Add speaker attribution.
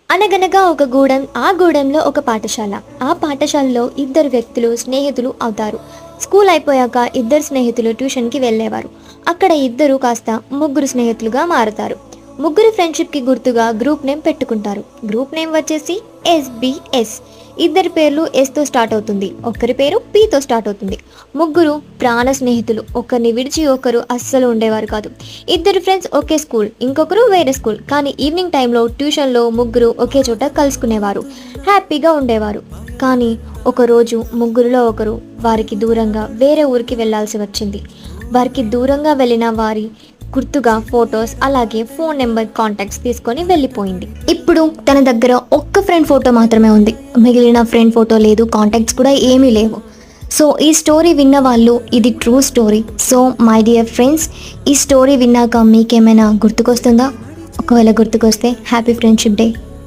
Speaker 1: అనగనగా ఒక గూడెం, ఆ గూడెంలో ఒక పాఠశాల. ఆ పాఠశాలలో ఇద్దరు వ్యక్తులు స్నేహితులు అవుతారు. స్కూల్ అయిపోయాక ఇద్దరు స్నేహితులు ట్యూషన్కి వెళ్ళేవారు. అక్కడ ఇద్దరు కాస్త ముగ్గురు స్నేహితులుగా మారుతారు. ముగ్గురు ఫ్రెండ్షిప్కి గుర్తుగా గ్రూప్ నేమ్ పెట్టుకుంటారు. గ్రూప్ నేమ్ వచ్చేసి SBS. ఇద్దరి పేర్లు ఎస్తో స్టార్ట్ అవుతుంది, ఒక్కరి పేరు పితో స్టార్ట్ అవుతుంది. ముగ్గురు ప్రాణ స్నేహితులు, ఒకరిని విడిచి ఒకరు అస్సలు ఉండేవారు కాదు. ఇద్దరు ఫ్రెండ్స్ ఒకే స్కూల్, ఇంకొకరు వేరే స్కూల్. కానీ ఈవినింగ్ టైంలో ట్యూషన్లో ముగ్గురు ఒకే చోట కలుసుకునేవారు, హ్యాపీగా ఉండేవారు. కానీ ఒకరోజు ముగ్గురులో ఒకరు వారికి దూరంగా వేరే ఊరికి వెళ్ళాల్సి వచ్చింది. వారికి దూరంగా వెళ్ళిన వారి గుర్తుగా ఫొటోస్, అలాగే ఫోన్ నెంబర్, కాంటాక్ట్స్ తీసుకొని వెళ్ళిపోయింది. ఇప్పుడు తన దగ్గర ఒక్క ఫ్రెండ్ ఫోటో మాత్రమే ఉంది, మిగిలిన ఫ్రెండ్ ఫోటో లేదు, కాంటాక్ట్స్ కూడా ఏమీ లేవు. సో ఈ స్టోరీ విన్న వాళ్ళు ఇది true story. So my dear friends, ఈ స్టోరీ విన్నాక మీకేమైనా గుర్తుకొస్తుందా? ఒకవేళ గుర్తుకొస్తే హ్యాపీ ఫ్రెండ్షిప్ డే.